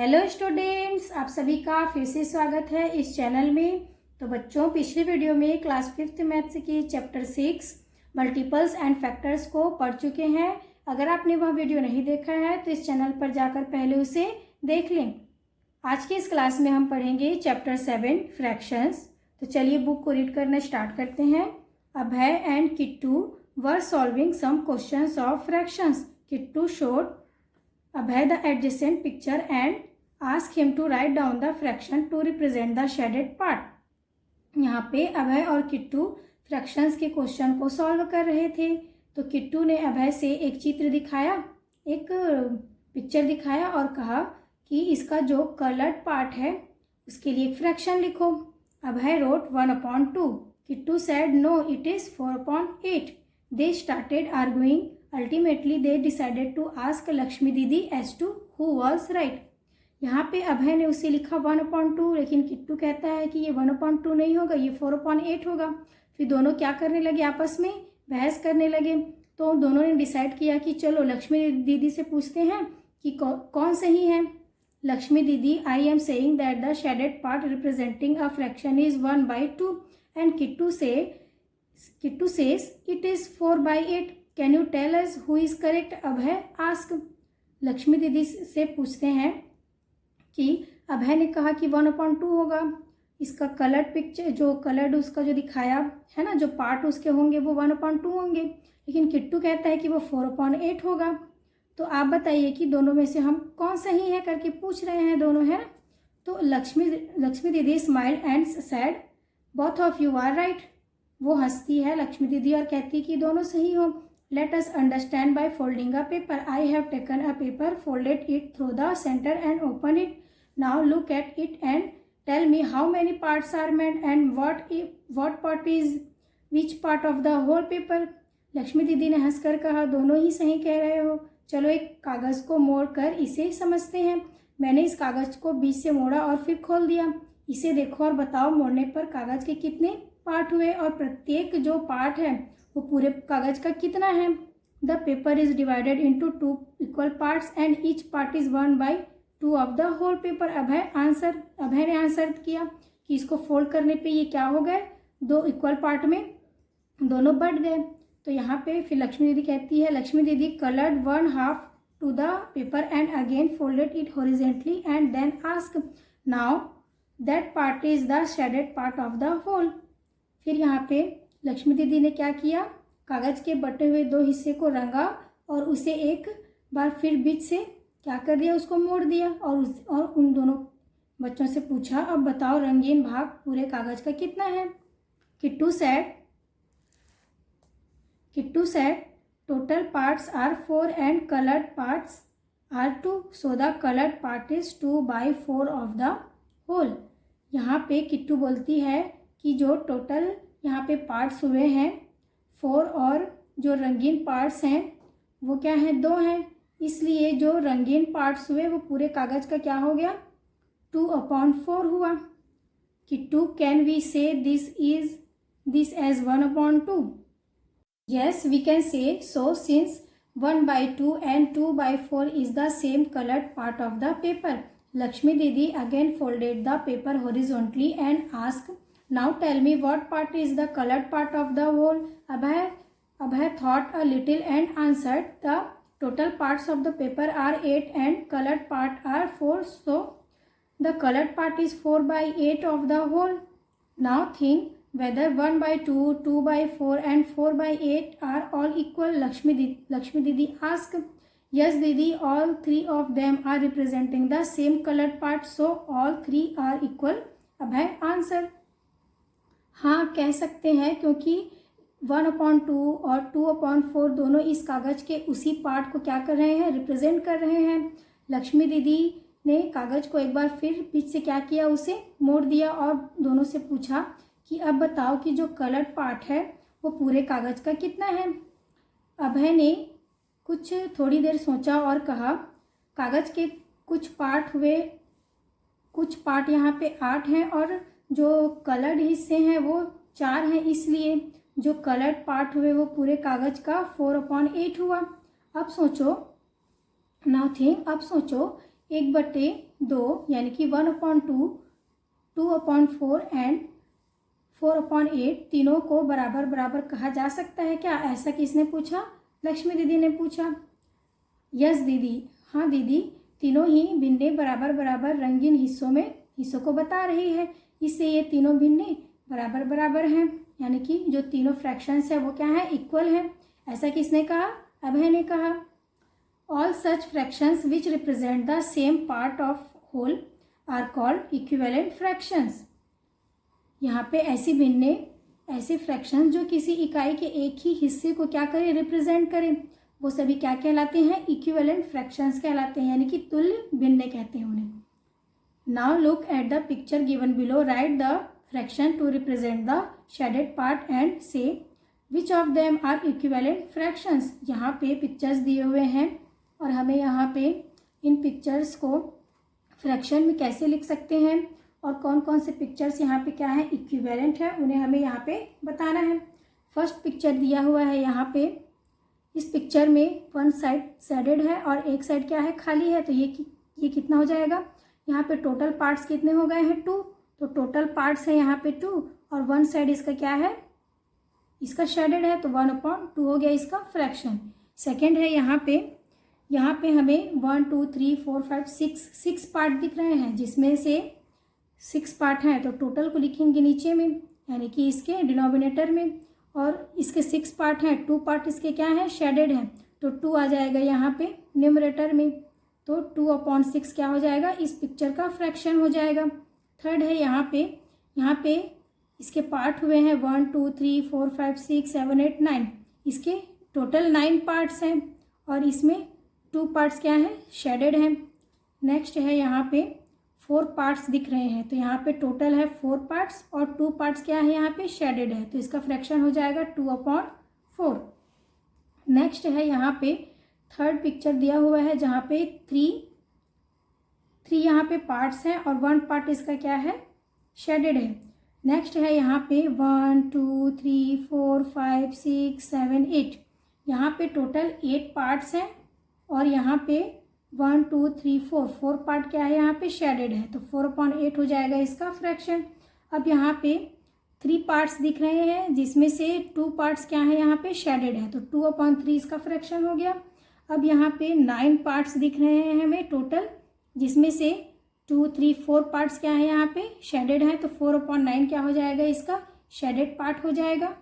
Hello students, आप सभी का फिर से स्वागत है इस चैनल में। तो बच्चों, पिछले वीडियो में क्लास 5th मैथ्स की चैप्टर 6 मल्टीपल्स एंड फैक्टर्स को पढ़ चुके हैं। अगर आपने वह वीडियो नहीं देखा है तो इस चैनल पर जाकर पहले उसे देख लें। आज की इस क्लास में हम पढ़ेंगे चैप्टर 7 फ्रैक्शंस। तो चलिए बुक को रीड करना स्टार्ट करते हैं। Abhay and Kittu were solving some questions of fractions. Kittu showed Abhay the adjacent picture and ask him to write down the fraction to represent the shaded part। यहाँ पे अभय और किट्टू फ्रैक्शंस के क्वेश्चन को सॉल्व कर रहे थे। तो किट्टू ने अभय से एक चित्र दिखाया, एक पिक्चर दिखाया और कहा कि इसका जो कलर्ड पार्ट है उसके लिए एक फ्रैक्शन लिखो। Abhay wrote 1/2। Kittu said no it is 4/8। They started arguing. Ultimately they decided to ask Lakshmi didi as to who was right। यहाँ पे अभय ने उसे लिखा 1/2, लेकिन किट्टू कहता है कि ये 1/2 नहीं होगा, ये 4/8 होगा। फिर दोनों क्या करने लगे, आपस में बहस करने लगे। तो दोनों ने डिसाइड किया कि चलो लक्ष्मी दीदी से पूछते हैं कि कौन सही है। Lakshmi didi, I am saying that the shaded part representing a fraction is 1/2 and Kittu says it is 4/8। Can you tell us who is correct? Abhay ask. Lakshmi didi से पूछते हैं कि अभय ने कहा कि 1/2 होगा। इसका कलर्ड पिक्चर, जो कलर्ड उसका जो दिखाया है ना, जो पार्ट उसके होंगे वो 1/2 होंगे, लेकिन किट्टू कहता है कि वो 4/8 होगा। तो आप बताइए कि दोनों में से हम कौन सही है करके पूछ रहे हैं दोनों, है ना। तो Lakshmi didi smiled and said both of you are right. वो हंसती है लक्ष्मी दीदी और कहती कि दोनों सही हो। Let us understand by folding a paper। I have taken a paper, folded it through the center and opened it। Now look at it and tell me how many parts are made and what part is which part of the whole paper। Lakshmi दीदी ने हंसकर कहा, दोनों ही सही कह रहे हो। चलो एक कागज़ को मोड़ कर इसे समझते हैं। मैंने इस कागज़ को बीच से मोड़ा और फिर खोल दिया। इसे देखो और बताओ मोड़ने पर कागज़ के कितने पार्ट हुए और प्रत्येक जो पार्ट है वो पूरे कागज़ का कितना है। The paper is divided into 2 equal parts and each part is 1/2 of the whole paper. Abhay ने आंसर किया कि इसको फोल्ड करने पे ये क्या हो गए, 2 इक्वल पार्ट में दोनों बट गए। तो यहाँ पे फिर लक्ष्मी दीदी कहती है, Lakshmi didi coloured 1/2 to the paper and again folded it horizontally and then ask now that part is the shaded part of the whole. फिर यहाँ पे लक्ष्मी दीदी ने क्या किया, कागज़ के बटे हुए 2 हिस्से को रंगा और उसे एक बार फिर बीच से क्या कर दिया, उसको मोड़ दिया और उन दोनों बच्चों से पूछा, अब बताओ रंगीन भाग पूरे कागज़ का कितना है। Kittu said total parts are 4 and coloured parts are 2 so the coloured part is 2/4 of the whole. यहाँ पे किट्टू बोलती है कि जो टोटल यहाँ पे पार्ट्स हुए हैं 4 और जो रंगीन पार्ट्स हैं वो क्या हैं, 2 हैं। इसलिए जो रंगीन पार्ट्स हुए वो पूरे कागज़ का क्या हो गया, 2/4 हुआ। Kittu, can we say this as 1/2? Yes we can say so since 1/2 and 2/4 is the same coloured part of the paper. Lakshmi didi again folded the paper horizontally and ask now tell me what part is the colored part of the whole। Abhay thought a little and answered the total parts of the paper are 8 and colored part are 4 so the colored part is 4/8 of the whole। Now think whether 1/2 2/4 and 4/8 are all equal। Lakshmi didi asked। Yes didi, all 3 of them are representing the same colored part so all 3 are equal। Abhay answered। हाँ कह सकते हैं, क्योंकि 1/2 और 2/4 दोनों इस कागज़ के उसी पार्ट को क्या कर रहे हैं, रिप्रेजेंट कर रहे हैं। लक्ष्मी दीदी ने कागज़ को एक बार फिर बीच से क्या किया, उसे मोड़ दिया और दोनों से पूछा कि अब बताओ कि जो कलर्ड पार्ट है वो पूरे कागज़ का कितना है। अभय ने कुछ थोड़ी देर सोचा और कहा, कागज़ के कुछ पार्ट हुए, कुछ पार्ट यहाँ पे 8 हैं और जो कलर्ड हिस्से हैं वो 4 हैं, इसलिए जो कलर्ड पार्ट हुए वो पूरे कागज़ का 4/8 हुआ। अब सोचो, नाउ थिंक, अब सोचो 1/2 यानी कि 1/2, 2/4 एंड 4/8 तीनों को बराबर बराबर कहा जा सकता है क्या? ऐसा किसने पूछा? लक्ष्मी दीदी ने पूछा। यस दीदी, हाँ दीदी, तीनों ही भिन्ने बराबर बराबर रंगीन हिस्सों को बता रही है, इससे ये तीनों भिन्ने बराबर बराबर हैं, यानी कि जो तीनों फ्रैक्शंस है वो क्या है? इक्वल है। ऐसा किसने कहा? अभय ने कहा। All such fractions which represent the same part of whole are called equivalent fractions. यहाँ पे ऐसे फ्रैक्शंस जो किसी इकाई के एक ही हिस्से को क्या करें? रिप्रेजेंट करें, वो सभी क्या कहलाते हैं? इक्विवेलेंट फ्रैक्शंस कहलाते हैं, यानी कि तुल्य भिन्न कहते हैं उन्हें। Now look at the picture given below, write the fraction to represent the shaded part and say which of them are equivalent fractions. यहाँ पे पिक्चर्स दिए हुए हैं और हमें यहाँ पे इन पिक्चर्स को फ्रैक्शन में कैसे लिख सकते हैं और कौन कौन से पिक्चर्स यहाँ पे क्या है? इक्विवेलेंट है, उन्हें हमें यहाँ पे बताना है। फर्स्ट पिक्चर दिया हुआ है यहाँ पे, इस पिक्चर में वन साइड शेडेड है और एक साइड क्या है? खाली है। तो ये कितना हो जाएगा? यहाँ पे टोटल पार्ट्स कितने हो गए हैं? 2। तो टोटल पार्ट्स है यहाँ पे 2 और वन साइड इसका क्या है? इसका शेडेड है, तो 1/2 हो गया इसका फ्रैक्शन। सेकेंड है यहाँ पे हमें 1 2 3 4 5 6 पार्ट दिख रहे हैं, जिसमें से 6 पार्ट हैं, तो टोटल को लिखेंगे नीचे में, यानी कि इसके डिनोमिनेटर में, और इसके 6 पार्ट हैं, 2 पार्ट इसके क्या है? शेडेड है, तो 2 आ जाएगा यहाँ पे न्यूमरेटर में, तो 2/6 क्या हो जाएगा? इस पिक्चर का फ्रैक्शन हो जाएगा। थर्ड है यहाँ पे इसके पार्ट हुए हैं 1 2 3 4 5 6 7 8 9, इसके टोटल 9 पार्ट्स हैं और इसमें 2 पार्ट्स क्या है? शेडेड हैं। नेक्स्ट है यहाँ पे 4 पार्ट्स दिख रहे हैं, तो यहाँ पे टोटल है 4 पार्ट्स और 2 पार्ट्स क्या है? यहाँ पे शेडेड है, तो इसका फ्रैक्शन हो जाएगा 2/4। नेक्स्ट है यहाँ पे थर्ड पिक्चर दिया हुआ है, जहाँ पे 3 यहाँ पे पार्ट्स हैं और 1 पार्ट इसका क्या है? शेडेड है। नेक्स्ट है यहाँ पे 1 2 3 4 5 6 7 8, यहाँ पे टोटल 8 पार्ट्स हैं और यहाँ पे 1 2 3 4 पार्ट क्या है? यहाँ पे शेडेड है, तो 4/8 हो जाएगा इसका फ्रैक्शन। अब यहाँ पे 3 पार्ट्स दिख रहे हैं, जिसमें से 2 पार्ट्स क्या है? यहाँ पे शेडेड है, तो 2/3 इसका फ्रैक्शन हो गया। अब यहाँ पे 9 पार्ट्स दिख रहे हैं हमें टोटल, जिसमें से 2 3 4 पार्ट्स क्या है? यहाँ पे शेडेड है, तो 4/9 क्या हो जाएगा? इसका शेडेड पार्ट हो जाएगा।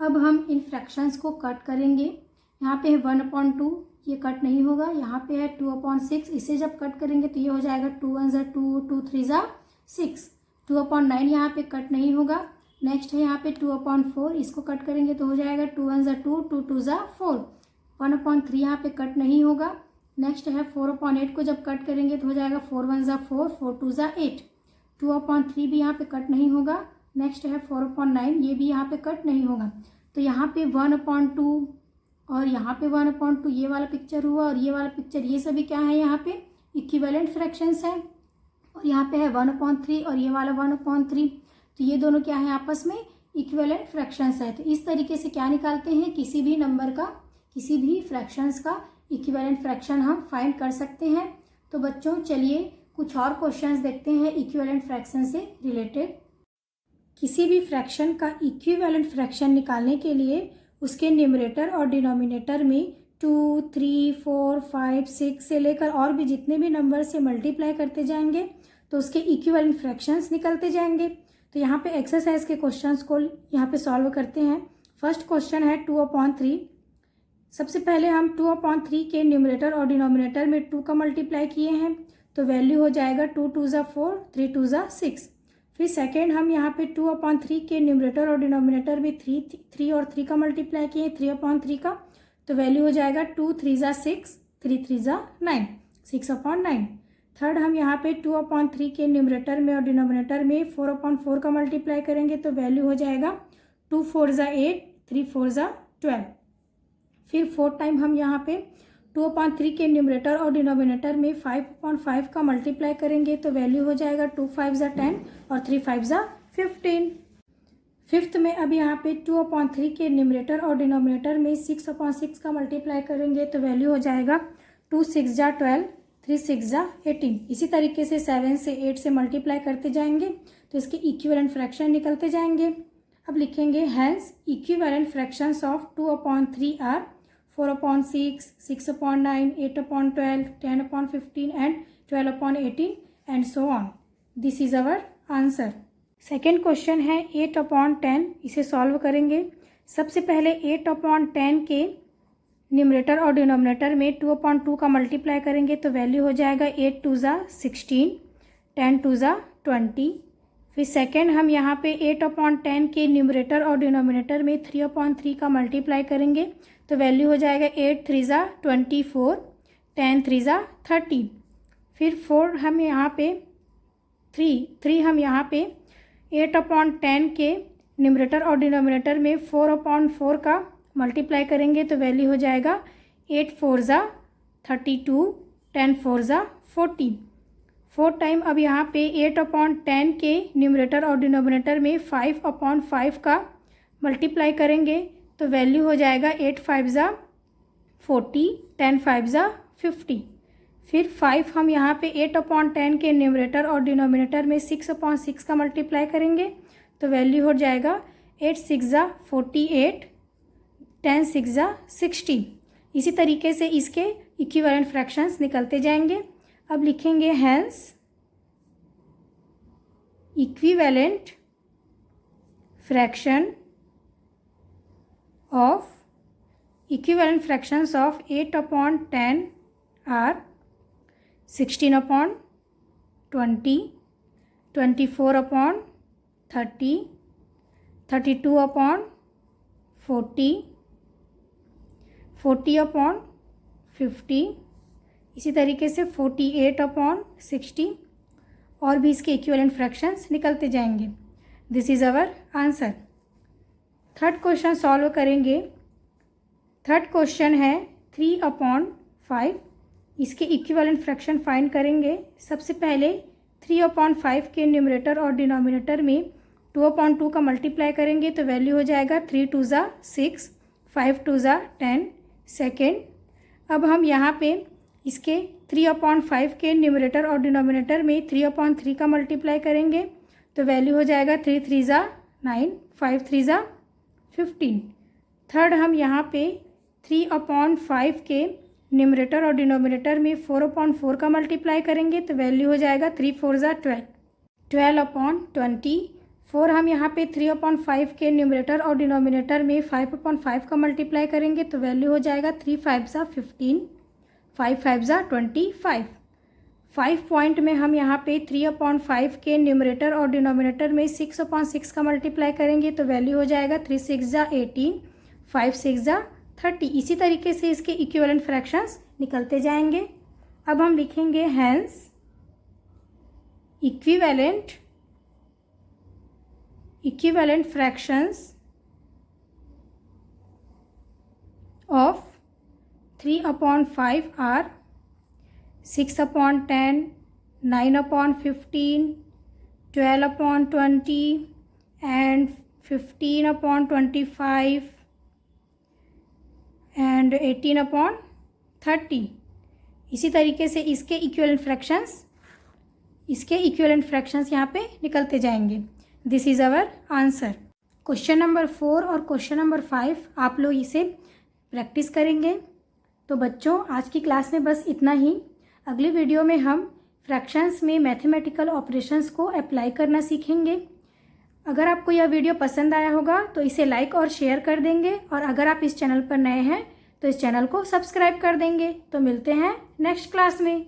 अब हम इन फ्रैक्शंस को कट करेंगे। यहाँ पे है 1/2, ये कट नहीं होगा। यहाँ पे है 2/6, इसे जब कट करेंगे तो ये हो जाएगा 2 1 ज़ा 2 2 3 ज़ा 6। 2/9 यहाँ पे कट नहीं होगा। नेक्स्ट है यहाँ पे 2/4, इसको कट करेंगे तो हो जाएगा 2 1 ज़ा 2 2 2 ज़ा 4। 1/3 यहाँ पे कट नहीं होगा। नेक्स्ट है 4/8 को जब कट करेंगे तो हो जाएगा 4 1 ज़ा 4 4 2 ज़ा 8। 2/3 भी यहाँ पे कट नहीं होगा। नेक्स्ट है 4/9, ये भी यहाँ पे कट नहीं होगा। तो यहाँ पे 1/2 और यहाँ पे 1/2, ये वाला पिक्चर हुआ और ये वाला पिक्चर, ये सभी क्या है? यहाँ पे इक्विवेलेंट फ्रैक्शंस हैं। और यहाँ पे है 1/3 और ये वाला 1/3, तो ये दोनों क्या है? आपस में इक्विवेलेंट फ्रैक्शंस है। तो इस तरीके से क्या निकालते हैं? किसी भी नंबर का, किसी भी फ्रैक्शंस का इक्विवेलेंट फ्रैक्शन हम फाइंड कर सकते हैं। तो बच्चों चलिए कुछ और क्वेश्चंस देखते हैं इक्विवेलेंट फ्रैक्शन से रिलेटेड। किसी भी फ्रैक्शन का इक्विवेलेंट फ्रैक्शन निकालने के लिए उसके न्यूमरेटर और डिनोमिनेटर में 2 3 4 5 6 से लेकर और भी जितने भी नंबर से मल्टीप्लाई करते जाएंगे तो उसके इक्विवेलेंट फ्रैक्शंस निकलते जाएंगे। तो यहाँ पे एक्सरसाइज के क्वेश्चंस को यहाँ पे सॉल्व करते हैं। फर्स्ट क्वेश्चन है 2/3। सबसे पहले हम 2/3 के न्यूमरेटर और डिनोमिनेटर में 2 का मल्टीप्लाई किए हैं, तो वैल्यू हो जाएगा 2 2 ज़ा 4 3 2 ज़ा 6। फिर सेकेंड हम यहाँ पे 2/3 के न्यूमरेटर और डिनोमिनेटर में 3 और 3 का मल्टीप्लाई किए 3/3 का, तो वैल्यू हो जाएगा 2 3 ज़ा 6 3 3 ज़ा 9 6/9। थर्ड हम यहाँ पे 2/3 के न्यूमरेटर में और डिनोमिनेटर में 4/4 का मल्टीप्लाई करेंगे, तो वैल्यू हो जाएगा 2 4 ज़ा 8 3 4 ज़ा 12। फिर फोर्थ टाइम हम यहाँ पे 2/3 के न्यूमरेटर और डिनोमिनेटर में 5/5 का मल्टीप्लाई करेंगे, तो वैल्यू हो जाएगा 2 5 ज़ा 10 और 3 5 ज़ा 15। फिफ्थ में अब यहाँ पे 2/3 के न्यूमरेटर और डिनोमिनेटर में 6/6 का मल्टीप्लाई करेंगे, तो वैल्यू हो जाएगा 2 6 ज़ा 12 3 6 18। इसी तरीके से 7 से 8 से मल्टीप्लाई करते जाएंगे तो इसके इक्विवेलेंट फ्रैक्शन निकलते जाएंगे। अब लिखेंगे hence equivalent fractions of 2/3 are 4/6, 6/9, 8/12, 10/15 and 12/18 and so on. This is our answer. Second question है 8/10। इसे सॉल्व करेंगे। सबसे पहले 8/10 के न्यूमरेटर और डिनोमिनेटर में 2/2 का मल्टीप्लाई करेंगे तो वैल्यू हो जाएगा 8 2 16, 10 2 20। फिर सेकेंड हम यहाँ पे 8/10 के न्यूमरेटर और डिनोमिनेटर में 3/3 का मल्टीप्लाई करेंगे तो वैल्यू हो जाएगा 8 3 24, 10 3 30। फिर 4 हम यहाँ पे 3 हम यहाँ पे 8/10 के न्यूमरेटर और डिनोमिनेटर में 4/4 का मल्टीप्लाई करेंगे तो वैल्यू हो जाएगा 8 4 32, 10 4 40। 4 टाइम अब यहाँ पे 8/10 के न्यूमरेटर और डिनोमिनेटर में 5/5 का मल्टीप्लाई करेंगे तो वैल्यू हो जाएगा 8 5 40, 10 5 50। फिर 5 हम यहाँ पे 8/10 के न्यूमरेटर और डिनोमिनेटर में 6/6 का मल्टीप्लाई करेंगे तो वैल्यू हो जाएगा 8 6 48, 10 6 60। इसी तरीके से इसके इक्विवेलेंट फ्रैक्शंस निकलते जाएंगे। अब लिखेंगे hence equivalent fraction of equivalent fractions of 8/10 are 16/20, 24/30, 32/40, 40/50। इसी तरीके से 48/60 और भी इसके इक्विवेलेंट फ्रैक्शंस निकलते जाएंगे। This is our answer. Third question solve करेंगे। थर्ड क्वेश्चन है 3/5। इसके इक्विवेलेंट फ्रैक्शन फाइंड करेंगे। सबसे पहले 3/5 के न्यूमरेटर और डिनोमिनेटर में 2/2 का मल्टीप्लाई करेंगे तो वैल्यू हो जाएगा 3 2 6, 5 2 10। सेकेंड अब हम यहाँ पे इसके 3/5 के न्यूमरेटर और डिनोमिनेटर में 3/3 का मल्टीप्लाई करेंगे तो वैल्यू हो जाएगा 3 3 9, 5 3 15। थर्ड हम यहाँ पे 3/5 के न्यूमरेटर और डिनोमिनेटर में 4/4 का मल्टीप्लाई करेंगे तो वैल्यू हो जाएगा 3 4 12, 12/20। 4 हम यहाँ पे 3/5 के न्यूमरेटर और डिनोमिनेटर में 5/5 का मल्टीप्लाई करेंगे तो वैल्यू हो जाएगा 3 5 15, 5 5 25। 5 पॉइंट में हम यहाँ पे 3/5 के न्यूमरेटर और डिनोमिनेटर में 6/6 का मल्टीप्लाई करेंगे तो वैल्यू हो जाएगा 3 6 18, 5 6 30। इसी तरीके से इसके इक्विवेलेंट फ्रैक्शंस निकलते जाएंगे। अब हम लिखेंगे hence equivalent fractions of 3/5 are 6/10, 9/15, 12/20 and 15/25 and 18/30। इसी तरीके से इसके इक्विवेलेंट फ्रैक्शंस यहाँ पे निकलते जाएंगे। This is our answer. Question number 4 और क्वेश्चन नंबर 5 आप लोग इसे प्रैक्टिस करेंगे। तो बच्चों आज की क्लास में बस इतना ही। अगली वीडियो में हम फ्रैक्शंस में मैथमेटिकल ऑपरेशंस को अप्लाई करना सीखेंगे। अगर आपको यह वीडियो पसंद आया होगा तो इसे लाइक और शेयर कर देंगे और अगर आप इस चैनल पर नए हैं तो इस चैनल को सब्सक्राइब कर देंगे। तो मिलते हैं नेक्स्ट क्लास में।